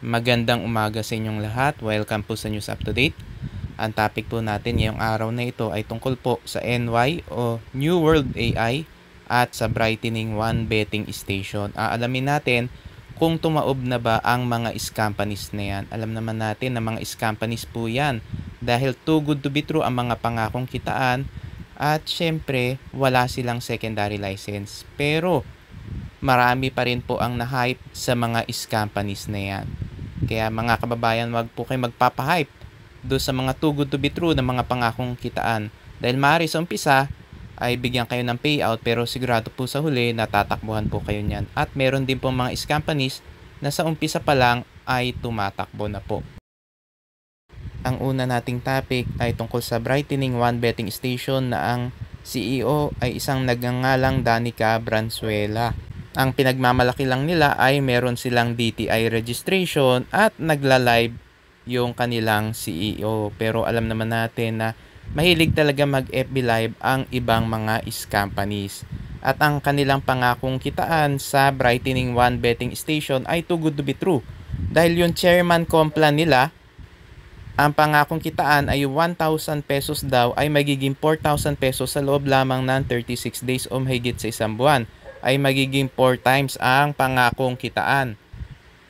Magandang umaga sa inyong lahat. Welcome po sa News Up to Date. Ang topic po natin ngayong araw na ito ay tungkol po sa NY o New World AI at sa Brightening One Betting Station. Aalamin natin kung tumaob na ba ang mga companies na yan. Alam naman natin na mga companies po yan dahil too good to be true ang mga pangakong kitaan at syempre wala silang secondary license. Pero marami pa rin po ang na-hype sa mga companies na yan. Kaya mga kababayan, wag po kayo magpapahype do sa mga too good to be true na mga pangakong kitaan. Dahil maaari sa umpisa ay bigyan kayo ng payout pero sigurado po sa huli natatakbuhan po kayo niyan. At meron din po mga companies na sa umpisa pa lang ay tumatakbo na po. Ang una nating topic ay tungkol sa Brightening One Betting Station na ang CEO ay isang nagngangalang Danica Branzuela. Ang pinagmamalaki lang nila ay meron silang DTI registration at nagla-live yung kanilang CEO. Pero alam naman natin na mahilig talaga mag-FB live ang ibang mga companies. At ang kanilang pangakong kitaan sa Brightening One Betting Station ay too good to be true. Dahil yung chairman complan nila, ang pangakong kitaan ay 1,000 pesos daw ay magiging 4,000 pesos sa loob lamang ng 36 days o mahigit sa isang buwan. Ay magiging 4 times ang pangakong kitaan.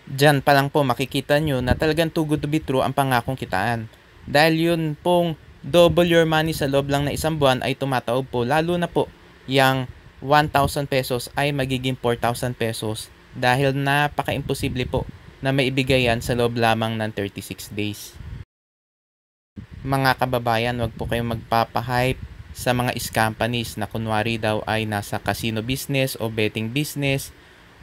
Diyan pa lang po makikita nyo na talagang too good to be true ang pangakong kitaan. Dahil yun pong double your money sa loob lang na isang buwan ay tumataob po. Lalo na po yung 1,000 pesos ay magiging 4,000 pesos. Dahil napaka-imposible po na maibigay yan sa loob lamang ng 36 days. Mga kababayan, wag po kayong magpapahype sa mga companies na kunwari daw ay nasa casino business o betting business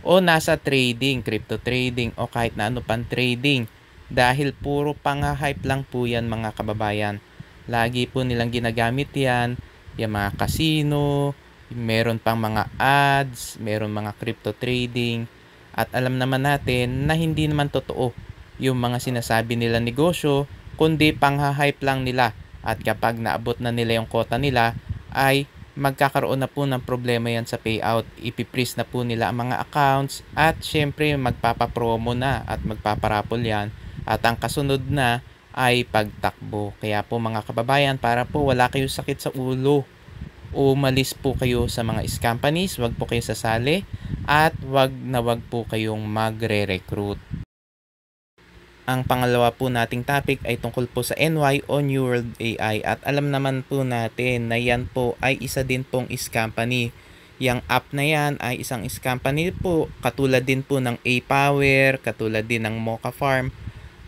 o nasa trading, crypto trading o kahit na ano pang trading. Dahil puro pang-hype lang po yan mga kababayan. Lagi po nilang ginagamit yan, yung mga casino, meron pang mga ads, meron mga crypto trading. At alam naman natin na hindi naman totoo yung mga sinasabi nila negosyo, kundi pang-hype lang nila. At kapag naabot na nila yung quota nila, ay magkakaroon na po ng problema yan sa payout. Ipiprease na po nila ang mga accounts at syempre magpapapromo na at magpaparapol yan. At ang kasunod na ay pagtakbo. Kaya po mga kababayan, para po wala kayo sakit sa ulo, umalis po kayo sa mga companies, wag po kayo sasali at wag po kayong magre-recruit. Ang pangalawa po nating topic ay tungkol po sa NY o New World AI at alam naman po natin na yan po ay isa din pong company. Yang app na yan ay isang company po katulad din po ng A-Power, katulad din ng Mocha Farm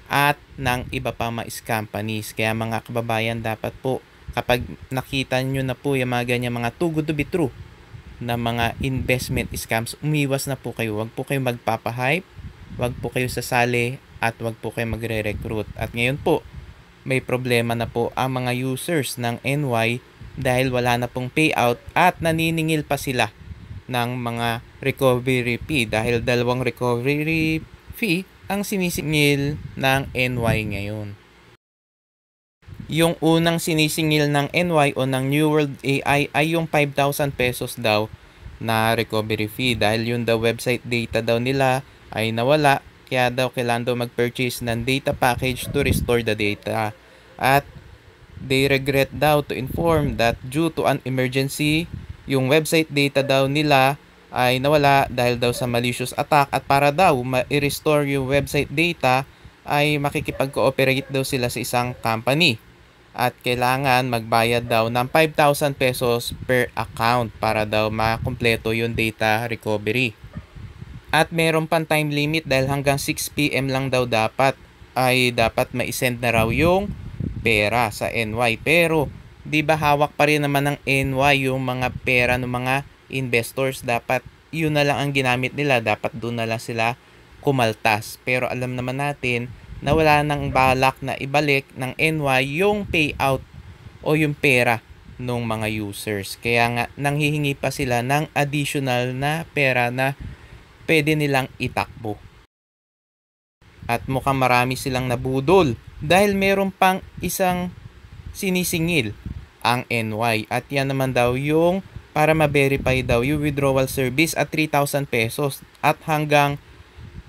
at ng iba pa mga companies. Kaya mga kababayan, dapat po kapag nakita nyo na po yung mga ganyan mga too good to be true na mga investment scams, umiwas na po kayo. Wag po kayo magpapahype, wag po kayo sasali at wag po kayo magre-recruit. At ngayon po, may problema na po ang mga users ng NY dahil wala na pong payout at naniningil pa sila ng mga recovery fee dahil dalawang recovery fee ang sinisingil ng NY ngayon. Yung unang sinisingil ng NY o ng New World AI ay yung 5,000 pesos daw na recovery fee dahil yung website data daw nila ay nawala. Kaya daw kailangan daw mag-purchase ng data package to restore the data. At they regret daw to inform that due to an emergency, yung website data daw nila ay nawala dahil daw sa malicious attack. At para daw ma-restore yung website data ay makikipag-cooperate daw sila sa isang company. At kailangan magbayad daw ng 5,000 pesos per account para daw makumpleto yung data recovery. At meron pang time limit dahil hanggang 6 PM lang daw dapat ma-send na raw yung pera sa NY. Pero di ba hawak pa rin naman ng NY yung mga pera ng mga investors. Dapat yun na lang ang ginamit nila. Dapat doon na lang sila kumaltas. Pero alam naman natin na wala nang balak na ibalik ng NY yung payout o yung pera ng mga users. Kaya nga nanghihingi pa sila ng additional na pera na pwede nilang itakbo. At mukhang marami silang nabudol dahil meron pang isang sinisingil ang NY. At yan naman daw yung para ma-verify daw yung withdrawal service at 3,000 pesos. At hanggang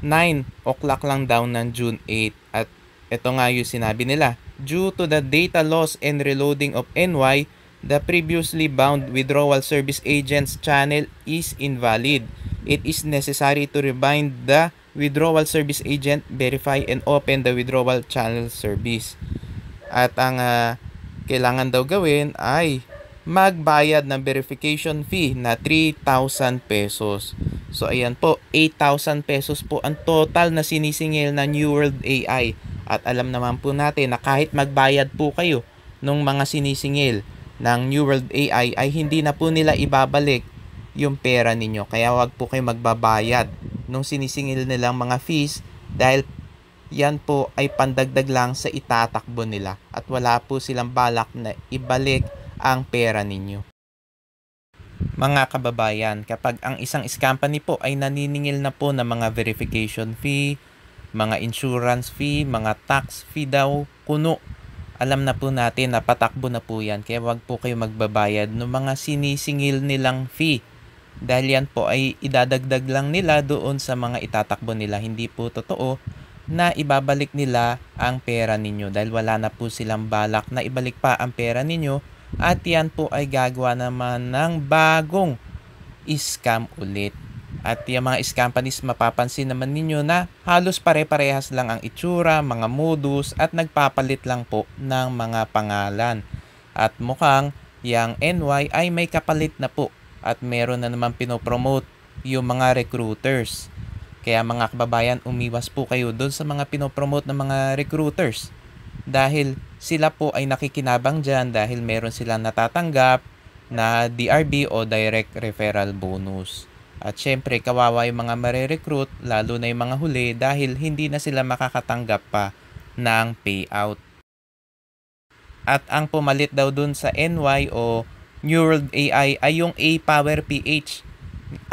9 o'clock lang daw ng June 8. At ito nga yung sinabi nila. Due to the data loss and reloading of NY, the previously bound withdrawal service agent's channel is invalid. It is necessary to rebind the withdrawal service agent, verify and open the withdrawal channel service. At ang kailangan daw gawin ay magbayad ng verification fee na 3,000 pesos. So ayan po, 8,000 pesos po ang total na sinisingil ng New World AI. At alam naman po natin na kahit magbayad po kayo ng mga sinisingil ng New World AI ay hindi na po nila ibabalik yung pera ninyo. Kaya wag po kayo magbabayad nung sinisingil nilang mga fees dahil yan po ay pandagdag lang sa itatakbo nila at wala po silang balak na ibalik ang pera ninyo. Mga kababayan, kapag ang isang scam company po ay naniningil na po ng mga verification fee, mga insurance fee, mga tax fee daw, kuno, alam na po natin na patakbo na po yan. Kaya wag po kayo magbabayad ng mga sinisingil nilang fee. Dahil yan po ay idadagdag lang nila doon sa mga itatakbo nila. Hindi po totoo na ibabalik nila ang pera ninyo dahil wala na po silang balak na ibalik pa ang pera ninyo. At yan po ay gagawa naman ng bagong scam ulit. At yung mga scam companies, mapapansin naman ninyo na halos pare-parehas lang ang itsura, mga modus at nagpapalit lang po ng mga pangalan. At mukhang yung NY ay may kapalit na po at meron na naman pinopromote yung mga recruiters. Kaya mga kababayan, umiwas po kayo doon sa mga pinopromote ng mga recruiters. Dahil sila po ay nakikinabang dyan dahil meron silang natatanggap na DRB o direct referral bonus. At syempre kawawa yung mga mare-recruit, lalo na yung mga huli dahil hindi na sila makakatanggap pa ng payout. At ang pumalit daw dun sa NY o New World AI ay yung A-Power PH.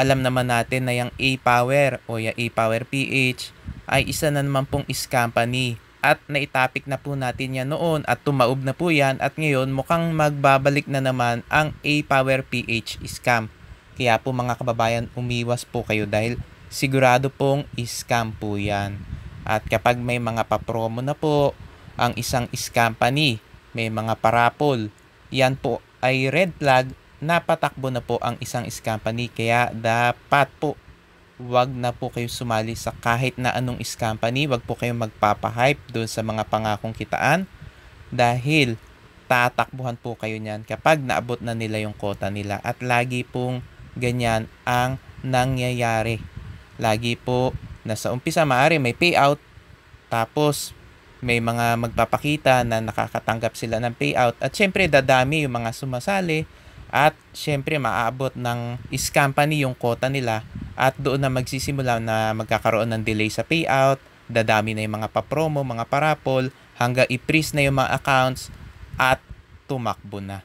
Alam naman natin na yung A-Power o yung A-Power PH ay isa na naman pong scam company. At naitapik na po natin yan noon at tumaob na po yan at ngayon mukhang magbabalik na naman ang A-Power PH scam. Kaya po mga kababayan, umiwas po kayo dahil sigurado pong scam po yan. At kapag may mga papromo na po ang isang scam company, may mga parapol, yan po ay red flag na patakbo na po ang isang scam company. Kaya dapat po wag na po kayo sumali sa kahit na anong scam company. Wag po kayong magpapahype doon sa mga pangakong kitaan dahil tatakbuhan po kayo niyan kapag naabot na nila yung quota nila. At lagi pong ganyan ang nangyayari. Lagi po na sa umpisa maaari may payout tapos may mga magpapakita na nakakatanggap sila ng payout at syempre dadami yung mga sumasali at syempre maaabot ng scam company yung quota nila. At doon na magsisimula na magkakaroon ng delay sa payout, dadami na yung mga papromo, mga parapol, hanggang i-freeze na yung mga accounts at tumakbo na.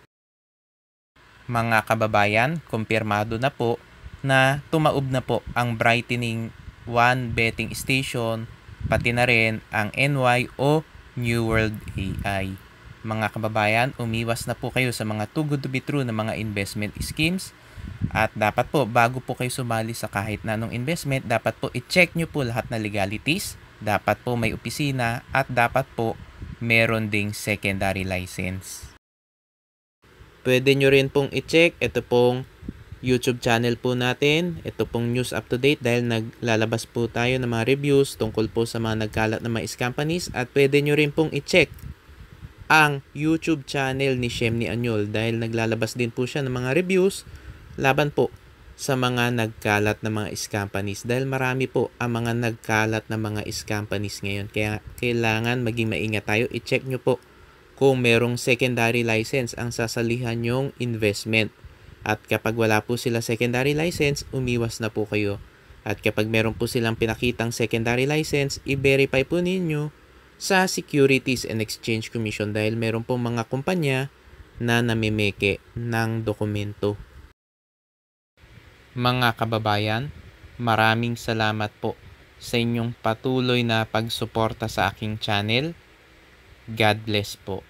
Mga kababayan, kumpirmado na po na tumaob na po ang Brightening 1 betting station, pati na rin ang NY o New World AI. Mga kababayan, umiwas na po kayo sa mga too good to be true na mga investment schemes. At dapat po, bago po kayo sumali sa kahit na anong investment, dapat po i-check nyo po lahat na legalities. Dapat po may opisina at dapat po meron ding secondary license. Pwede nyo rin pong i-check, ito pong YouTube channel po natin. Ito pong News Up to Date dahil naglalabas po tayo ng mga reviews tungkol po sa mga nagkalat na mga scam companies. At pwede nyo rin pong i-check ang YouTube channel ni Shemny Anyol dahil naglalabas din po siya ng mga reviews laban po sa mga nagkalat na mga scam companies dahil marami po ang mga nagkalat na mga scam companies ngayon. Kaya kailangan maging maingat tayo. I-check nyo po kung merong secondary license ang sasalihan nyong investment. At kapag wala po sila secondary license, umiwas na po kayo. At kapag meron po silang pinakitang secondary license, i-verify po ninyo sa Securities and Exchange Commission dahil meron po mga kumpanya na namimeke ng dokumento. Mga kababayan, maraming salamat po sa inyong patuloy na pagsuporta sa aking channel. God bless po.